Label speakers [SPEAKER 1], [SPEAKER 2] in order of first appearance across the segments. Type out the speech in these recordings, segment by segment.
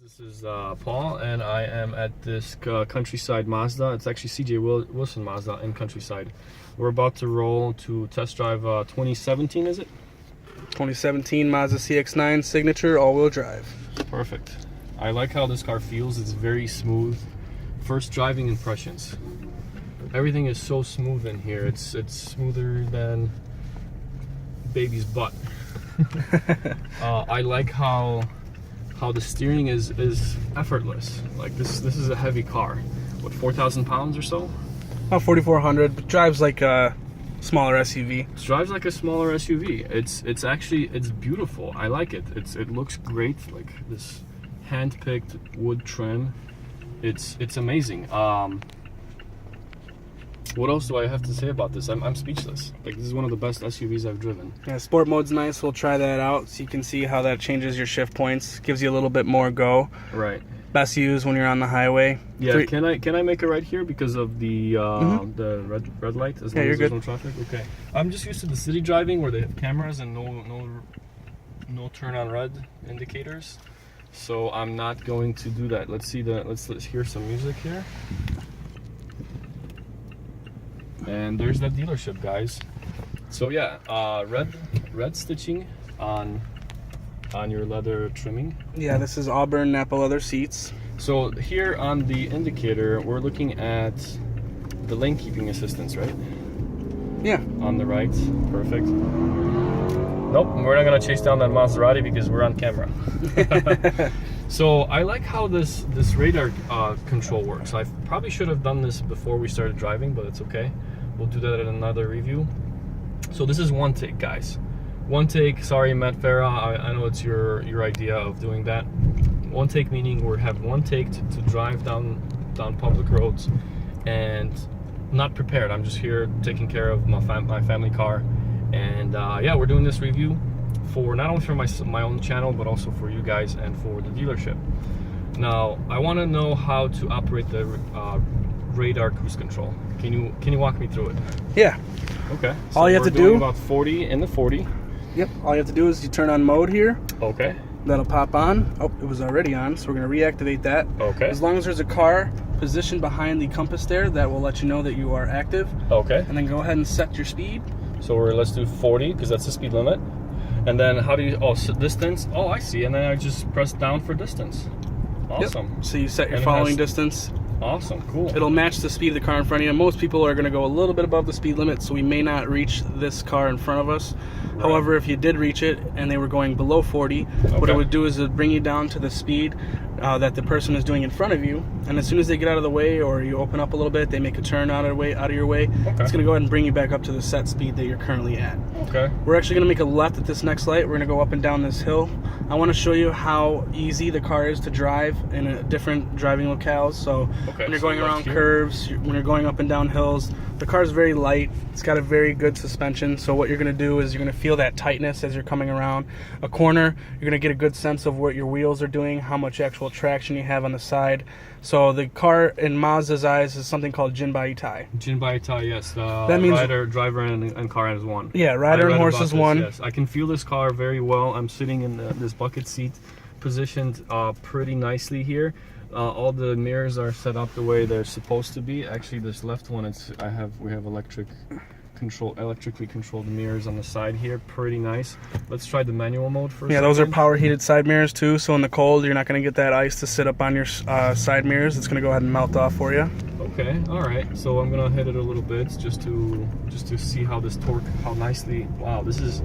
[SPEAKER 1] This is Paul, and I am at this Countryside Mazda. It's actually CJ Wilson Mazda in Countryside. We're about to roll to test drive 2017, is it?
[SPEAKER 2] 2017 Mazda CX-9 Signature all-wheel drive.
[SPEAKER 1] Perfect. I like how this car feels. It's very smooth. First driving impressions. Everything is so smooth in here. It's smoother than baby's butt. I like how the steering is effortless. Like this is a heavy car. What, 4,000 pounds or so?
[SPEAKER 2] About 4,400, but drives like a smaller SUV.
[SPEAKER 1] It drives like a smaller SUV. It's beautiful. I like it. It looks great. Like this hand-picked wood trim. It's amazing. What else do I have to say about this? I'm speechless. Like, this is one of the best SUVs I've driven.
[SPEAKER 2] Yeah, sport mode's nice. We'll try that out so you can see how that changes your shift points. Gives you a little bit more go.
[SPEAKER 1] Right.
[SPEAKER 2] Best use when you're on the highway.
[SPEAKER 1] Yeah. Can I make a right here because of the the red light? As long as there's no traffic. Okay. I'm just used to the city driving where they have cameras and no turn on red indicators. So I'm not going to do that. Let's hear some music here. And there's that dealership, guys. So yeah, red stitching on your leather trimming.
[SPEAKER 2] Yeah, this is Auburn Napa leather seats. So
[SPEAKER 1] here on the indicator, we're looking at the lane keeping assistance, right?
[SPEAKER 2] Yeah.
[SPEAKER 1] On the right, perfect. Nope, we're not gonna chase down that Maserati because we're on camera. So I like how this radar control works. I probably should have done this before we started driving, but it's okay. We'll do that in another review. So this is one take, guys. One take. Sorry, Matt Farah. I know it's your idea of doing that. One take meaning we have one take to drive down public roads, and not prepared. I'm just here taking care of my family car, and yeah, we're doing this review for not only for my own channel, but also for you guys and for the dealership. Now, I want to know how to operate the radar cruise control. Can you walk me through it?
[SPEAKER 2] Yeah.
[SPEAKER 1] Okay. So
[SPEAKER 2] all you have to do
[SPEAKER 1] about 40 in the 40.
[SPEAKER 2] Yep. All you have to do is you turn on mode here.
[SPEAKER 1] Okay.
[SPEAKER 2] That'll pop on. Oh, it was already on, so we're gonna reactivate that.
[SPEAKER 1] Okay.
[SPEAKER 2] As long as there's a car positioned behind the compass there, that will let you know that you are active.
[SPEAKER 1] Okay.
[SPEAKER 2] And then go ahead and set your speed.
[SPEAKER 1] So let's do 40 because that's the speed limit. And then how do you, distance? Oh, I see. And then I just press down for distance. Awesome.
[SPEAKER 2] Yep. So you set your following distance.
[SPEAKER 1] Awesome, cool.
[SPEAKER 2] It'll match the speed of the car in front of you. Most people are going to go a little bit above the speed limit, so we may not reach this car in front of us. Right. However, if you did reach it and they were going below 40, what it would do is it would bring you down to the speed that the person is doing in front of you. And as soon as they get out of the way or you open up a little bit, they make a turn out of your way, it's going to go ahead and bring you back up to the set speed that you're currently at. Okay. We're actually going to make a left at this next light. We're going to go up and down this hill. I want to show you how easy the car is to drive in different driving locales. So when you're going around curves, when you're going up and down hills, the car is very light. It's got a very good suspension. So what you're going to do is you're going to feel that tightness as you're coming around a corner. You're going to get a good sense of what your wheels are doing, how much actual traction you have on the side. So the car in Mazda's eyes is something called Jinbai-Tai.
[SPEAKER 1] Jinbai-Tai, yes.
[SPEAKER 2] That means
[SPEAKER 1] rider, driver, and car is one.
[SPEAKER 2] Yeah, rider and horse is one.
[SPEAKER 1] Yes, I can feel this car very well. I'm sitting in this bucket seat, positioned pretty nicely here. All the mirrors are set up the way they're supposed to be. Actually, this left one, we have electrically controlled mirrors on the side here. Pretty nice. Let's try the manual mode first.
[SPEAKER 2] Yeah, those are power heated side mirrors too. So in the cold, you're not going to get that ice to sit up on your side mirrors. It's going to go ahead and melt off for you.
[SPEAKER 1] Okay, all right. So I'm going to hit it a little bit just to see how this torque, how nicely. Wow, this is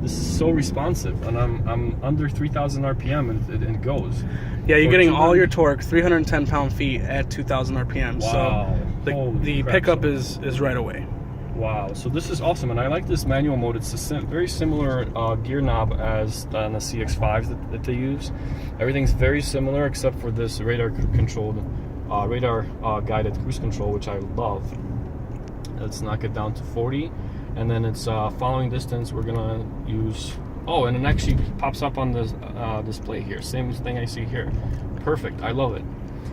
[SPEAKER 1] so responsive, and I'm under 3,000 RPM and it goes.
[SPEAKER 2] Yeah, you're getting all your torque, 310 pound-feet at 2,000 RPM.
[SPEAKER 1] Wow.
[SPEAKER 2] So the pickup is right away.
[SPEAKER 1] Wow, so this is awesome, and I like this manual mode. It's a very similar gear knob as on the CX-5s that they use. Everything's very similar except for this radar-controlled, radar-guided cruise control, which I love. Let's knock it down to 40, and then it's following distance. We're gonna use. Oh, and it actually pops up on this display here. Same thing I see here. Perfect. I love it.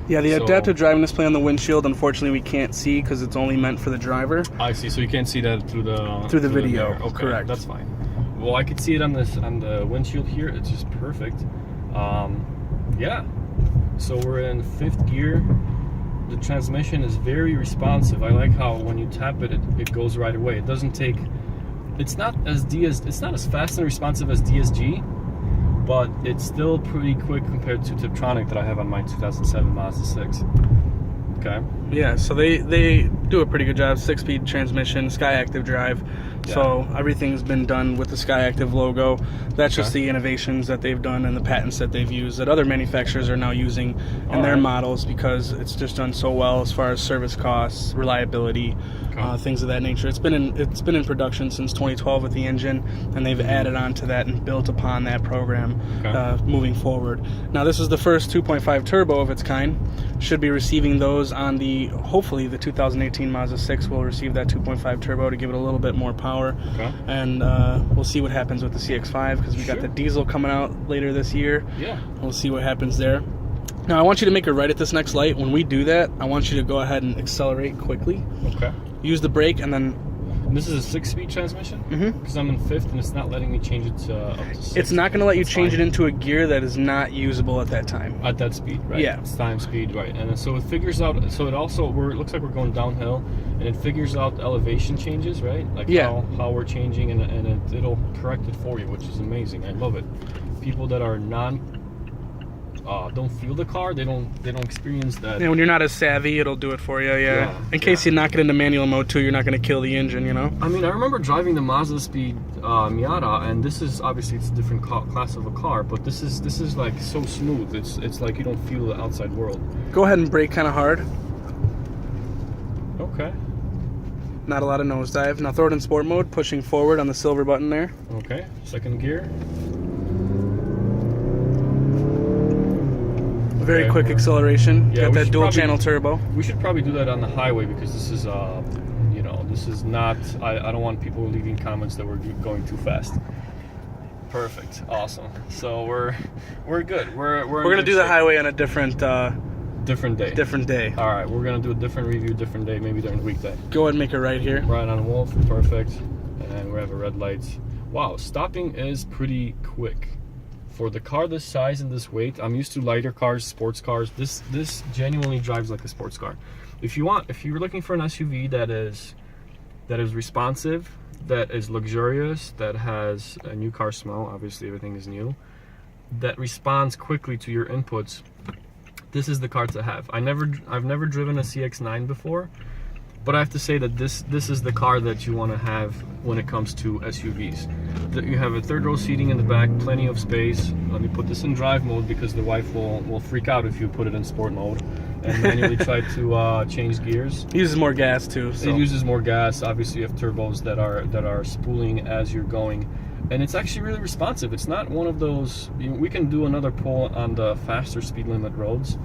[SPEAKER 2] Yeah, the adaptive driving display on the windshield, unfortunately, we can't see because it's only meant for the driver.
[SPEAKER 1] I see. So you can't see that through the
[SPEAKER 2] video.
[SPEAKER 1] Okay,
[SPEAKER 2] correct.
[SPEAKER 1] That's fine. Well, I could see it on the windshield here. It's just perfect. Yeah, So we're in 5th gear. The transmission is very responsive. I like how when you tap it, it goes right away. It doesn't take. It's not as fast and responsive as DSG, but it's still pretty quick compared to Tiptronic that I have on my 2007 Mazda 6. Okay.
[SPEAKER 2] Yeah, so they do a pretty good job. 6-speed transmission, SkyActiv drive.
[SPEAKER 1] Yeah.
[SPEAKER 2] So everything's been done with the SkyActiv logo. That's just the innovations that they've done and the patents that they've used that other manufacturers are now using in their models, because it's just done so well as far as service costs, reliability, things of that nature. It's been in production since 2012 with the engine, and they've added on to that and built upon that program moving forward. Now this is the first 2.5 turbo of its kind. Should be receiving those on hopefully the 2018 Mazda 6 will receive that 2.5 turbo to give it a little bit more power. And we'll see what happens with the CX-5, because we got the diesel coming out later this year.
[SPEAKER 1] Yeah.
[SPEAKER 2] We'll see what happens there. Now I want you to make a right at this next light. When we do that, I want you to go ahead and accelerate quickly.
[SPEAKER 1] Okay.
[SPEAKER 2] Use the brake, and then...
[SPEAKER 1] And this is a 6-speed transmission? Because I'm in 5th and it's not letting me change it to up to 6.
[SPEAKER 2] It's not going to let you change it into a gear that is not usable at that time.
[SPEAKER 1] At that speed, right?
[SPEAKER 2] Yeah.
[SPEAKER 1] It's time speed, right. And so it figures out, so it also, it looks like we're going downhill, and it figures out elevation changes, right? Like how we're changing, and it'll correct it for you, which is amazing. I love it. People that are don't feel the car, they don't experience that.
[SPEAKER 2] Yeah, when you're not as savvy, it'll do it for you. In case you knock it into manual mode too, you're not going to kill the engine, you know.
[SPEAKER 1] I mean, I remember driving the Mazda Speed Miata, and this is obviously it's a different class of a car, but this is like so smooth. It's like you don't feel the outside world.
[SPEAKER 2] Go ahead and brake kind of hard.
[SPEAKER 1] Okay.
[SPEAKER 2] Not a lot of nosedive. Now throw it in sport mode, pushing forward on the silver button there.
[SPEAKER 1] Okay. 2nd gear.
[SPEAKER 2] Very quick acceleration.
[SPEAKER 1] Yeah,
[SPEAKER 2] got that dual channel turbo.
[SPEAKER 1] We should probably do that on the highway, because this is this is not, I don't want people leaving comments that we're going too fast. Perfect. Awesome. So we're good. We're going to
[SPEAKER 2] do the highway on a different day.
[SPEAKER 1] All right, we're going to do a different review, different day, maybe during the weekday.
[SPEAKER 2] Go ahead and make a right here.
[SPEAKER 1] Right on Wolf. Perfect. And we have a red light. Wow, stopping is pretty quick. For the car this size and this weight, I'm used to lighter cars, sports cars. This genuinely drives like a sports car. If you're looking for an SUV that is responsive, that is luxurious, that has a new car smell, obviously everything is new, that responds quickly to your inputs, this is the car to have. I've never driven a CX-9 before, but I have to say that this is the car that you want to have when it comes to SUVs. You have a 3rd row seating in the back, plenty of space. Let me put this in drive mode, because the wife will freak out if you put it in sport mode and manually try to change gears.
[SPEAKER 2] It uses more gas too. So.
[SPEAKER 1] It uses more gas. Obviously, you have turbos that are spooling as you're going, and it's actually really responsive. It's not one of those. We can do another poll on the faster speed limit roads.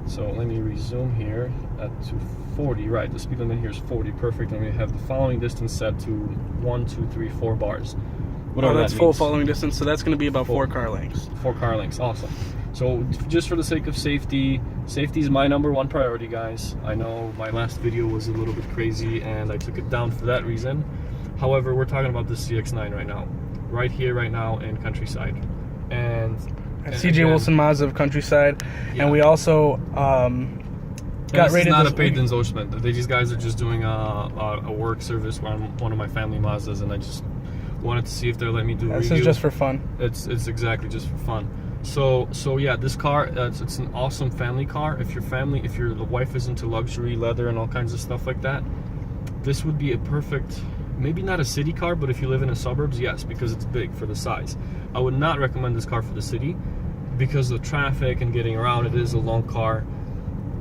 [SPEAKER 1] So let me resume here to 40. Right, the speed limit here is 40. Perfect. And we have the following distance set to 1, 2, 3, 4 bars. Whatever
[SPEAKER 2] that's
[SPEAKER 1] that
[SPEAKER 2] full
[SPEAKER 1] means.
[SPEAKER 2] following distance, so that's going to be about 4 car lengths.
[SPEAKER 1] 4 car lengths, awesome. So just for the sake of safety is my #1 priority, guys. I know my last video was a little bit crazy, and I took it down for that reason. However, we're talking about the CX-9 right now, right here, right now in Countryside, and
[SPEAKER 2] CJ Wilson Mazda of Countryside, and we also got rated.
[SPEAKER 1] It's not a paid endorsement. These guys are just doing a work service on one of my family Mazdas, and I just wanted to see if they'll let me do a review.
[SPEAKER 2] This is just for fun.
[SPEAKER 1] It's exactly just for fun. So yeah, this car, it's an awesome family car. If the wife is into luxury, leather, and all kinds of stuff like that, this would be a perfect, maybe not a city car, but if you live in the suburbs, yes, because it's big for the size. I would not recommend this car for the city because of traffic and getting around. It is a long car.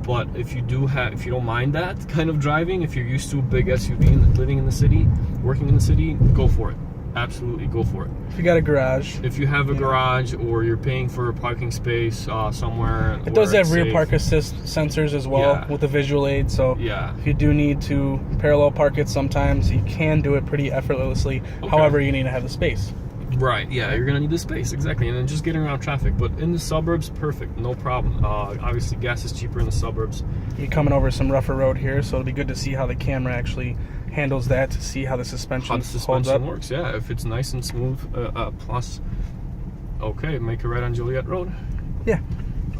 [SPEAKER 1] But if you don't mind that kind of driving, if you're used to a big SUV and living in the city, working in the city, go for it. Absolutely, go for it.
[SPEAKER 2] If you got a garage.
[SPEAKER 1] If you have a garage, or you're paying for a parking space somewhere.
[SPEAKER 2] It does have rear park assist sensors as well with the visual aid. So if you do need to parallel park it sometimes, you can do it pretty effortlessly. Okay. However, you need to have the space.
[SPEAKER 1] Right, yeah, you're gonna need the space, exactly, and then just getting around traffic. But in the suburbs, perfect, no problem. Obviously, gas is cheaper in the suburbs.
[SPEAKER 2] You're coming over some rougher road here, so it'll be good to see how the camera actually handles that, to see how the suspension holds up.
[SPEAKER 1] Works, yeah, if it's nice and smooth. Plus, okay, make a right on Joliet Road.
[SPEAKER 2] Yeah.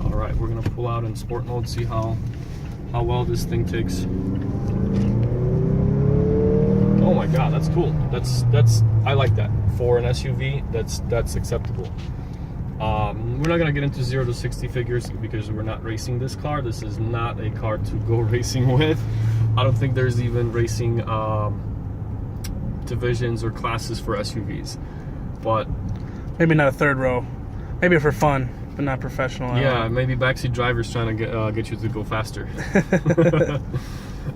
[SPEAKER 1] All right, we're gonna pull out in sport mode, see how well this thing takes. Oh my God, that's cool. That's I like that for an SUV. That's acceptable. We're not gonna get into 0 to 60 figures because we're not racing this car. This is not a car to go racing with. I don't think there's even racing divisions or classes for SUVs, but
[SPEAKER 2] maybe not a third row. Maybe for fun, but not professional.
[SPEAKER 1] Yeah, maybe backseat drivers trying to get you to go faster.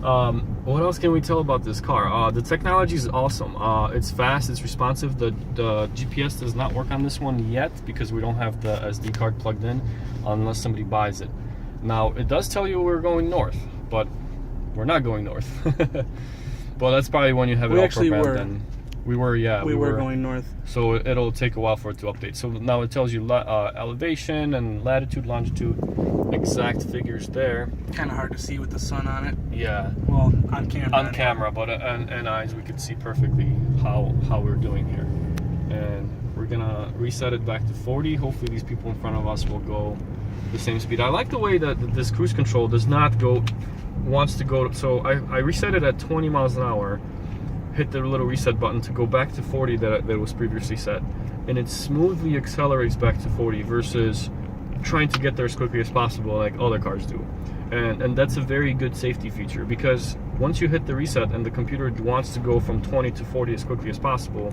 [SPEAKER 1] What else can we tell about this car? The technology is awesome. It's fast, it's responsive. The GPS does not work on this one yet because we don't have the SD card plugged in unless somebody buys it. Now, it does tell you we're going north, but we're not going north. Well, that's probably when you have it all programmed. Then we were
[SPEAKER 2] going north.
[SPEAKER 1] So it'll take a while for it to update. So now it tells you elevation and latitude, longitude, exact figures there.
[SPEAKER 2] Kind of hard to see with the sun on it.
[SPEAKER 1] Yeah.
[SPEAKER 2] Well, on camera.
[SPEAKER 1] On camera, but and eyes, we could see perfectly how we're doing here. And we're gonna reset it back to 40. Hopefully these people in front of us will go the same speed. I like the way that this cruise control does not go, wants to go. So I reset it at 20 miles an hour. Hit the little reset button to go back to 40 that was previously set, and it smoothly accelerates back to 40 versus trying to get there as quickly as possible like other cars do. And that's a very good safety feature, because once you hit the reset and the computer wants to go from 20 to 40 as quickly as possible,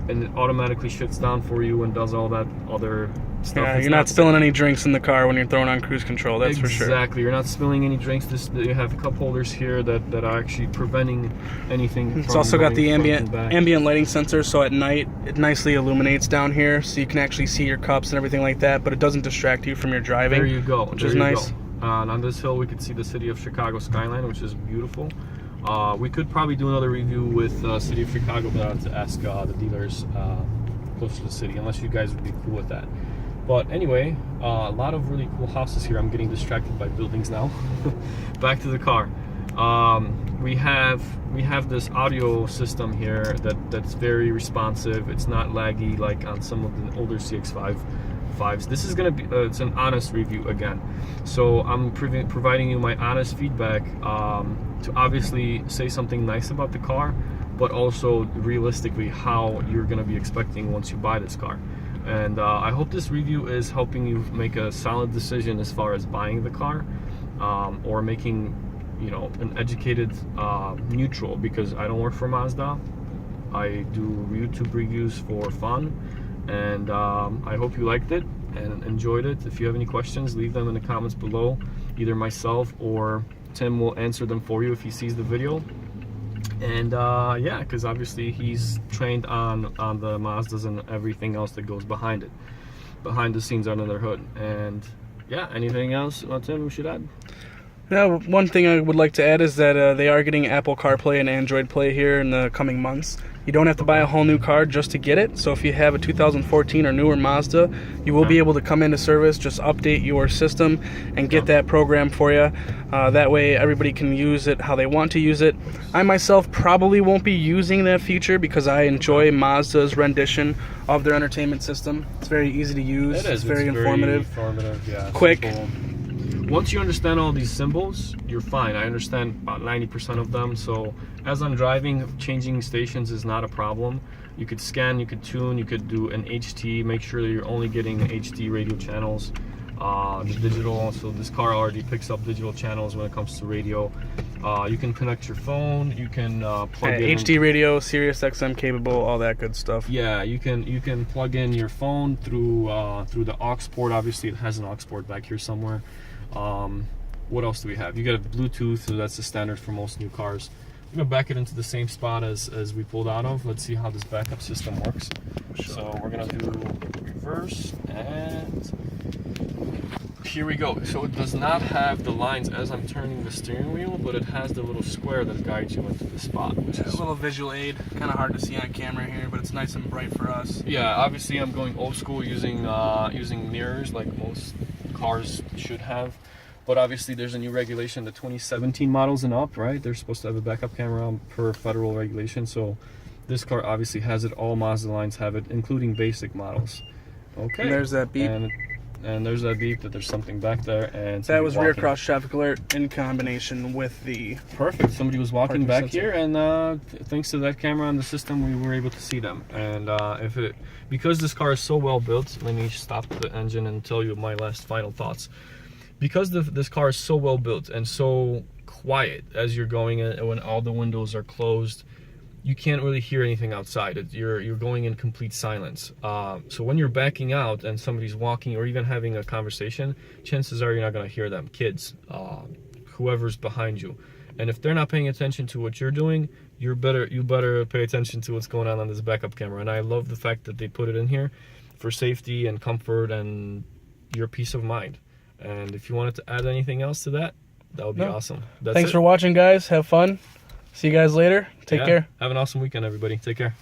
[SPEAKER 1] and it automatically shuts down for you and does all that other stuff.
[SPEAKER 2] Yeah, you're not spilling any drinks in the car when you're throwing on cruise control, that's for sure.
[SPEAKER 1] Exactly, you're not spilling any drinks. You have cup holders here that are actually preventing anything.
[SPEAKER 2] It's also got the ambient lighting sensor, so at night it nicely illuminates down here, so you can actually see your cups and everything like that, but it doesn't distract you from your driving.
[SPEAKER 1] There you go.
[SPEAKER 2] Which is nice.
[SPEAKER 1] And on this hill we could see the city of Chicago skyline, which is beautiful. We could probably do another review with City of Chicago, but I have to ask the dealers close to the city, unless you guys would be cool with that. But anyway, a lot of really cool houses here. I'm getting distracted by buildings now. Back to the car. We have this audio system here that's very responsive. It's not laggy like on some of the older CX-5s. This is gonna be it's an honest review again, so I'm providing you my honest feedback to obviously say something nice about the car, but also realistically how you're gonna be expecting once you buy this car. And I hope this review is helping you make a solid decision as far as buying the car, or making, you know, an educated neutral, because I don't work for Mazda. I do YouTube reviews for fun. And I hope you liked it and enjoyed it. If you have any questions, leave them in the comments below. Either myself or Tim will answer them for you if he sees the video. And yeah, because obviously he's trained on the Mazdas and everything else that goes behind it, behind the scenes under their hood. And yeah, anything else, Tim, we should add?
[SPEAKER 2] Yeah, one thing I would like to add is that they are getting Apple Carplay and Android Play here in the coming months. You don't have to buy a whole new car just to get it. So if you have a 2014 or newer Mazda, you will be able to come into service, just update your system and get that program for you. That way everybody can use it how they want to use it. I myself probably won't be using that feature because I enjoy Mazda's rendition of their entertainment system. It's very easy to use.
[SPEAKER 1] It is.
[SPEAKER 2] It's very informative.
[SPEAKER 1] Yeah,
[SPEAKER 2] quick.
[SPEAKER 1] Simple. Once you understand all these symbols, you're fine. I understand about 90% of them, so as I'm driving, changing stations is not a problem. You could scan, you could tune, you could do an HT, make sure that you're only getting HD radio channels, the digital, so this car already picks up digital channels when it comes to radio. You can connect your phone, you can plug in
[SPEAKER 2] HD radio, Sirius XM capable, all that good stuff.
[SPEAKER 1] Yeah, you can plug in your phone through the aux port. Obviously it has an aux port back here somewhere. What else do we have? You got a Bluetooth, so that's the standard for most new cars. I'm gonna back it into the same spot as we pulled out of. Let's see how this backup system works. Sure. So we're gonna do reverse, and here we go. So it does not have the lines as I'm turning the steering wheel, but it has the little square that guides you into the spot, which is
[SPEAKER 2] a little visual aid. Kind of hard to see on camera here, but it's nice and bright for us.
[SPEAKER 1] Yeah, obviously I'm going old school using mirrors like most cars should have, but obviously there's a new regulation, the 2017 models and up, right? They're supposed to have a backup camera per federal regulation, so this car obviously has it. All Mazda lines have it, including basic models. Okay,
[SPEAKER 2] and there's that beep.
[SPEAKER 1] And and there's that beep that there's something back there, and
[SPEAKER 2] That was
[SPEAKER 1] somebody
[SPEAKER 2] rear
[SPEAKER 1] walking.
[SPEAKER 2] cross traffic alert in combination with the
[SPEAKER 1] Perfect. Somebody was walking
[SPEAKER 2] parking
[SPEAKER 1] back
[SPEAKER 2] sensor.
[SPEAKER 1] here, and thanks to that camera on the system, we were able to see them. And because this car is so well built, let me stop the engine and tell you my final thoughts. Because this car is so well built and so quiet as you're going in, when all the windows are closed, you can't really hear anything outside. You're going in complete silence. So when you're backing out and somebody's walking or even having a conversation, chances are you're not going to hear them. Kids, whoever's behind you, and if they're not paying attention to what you're doing, you better pay attention to what's going on this backup camera. And I love the fact that they put it in here for safety and comfort and your peace of mind. And if you wanted to add anything else to that, that would be awesome. That's
[SPEAKER 2] Thanks
[SPEAKER 1] it.
[SPEAKER 2] for watching, guys. Have fun. See you guys later. Take care.
[SPEAKER 1] Have an awesome weekend, everybody. Take care.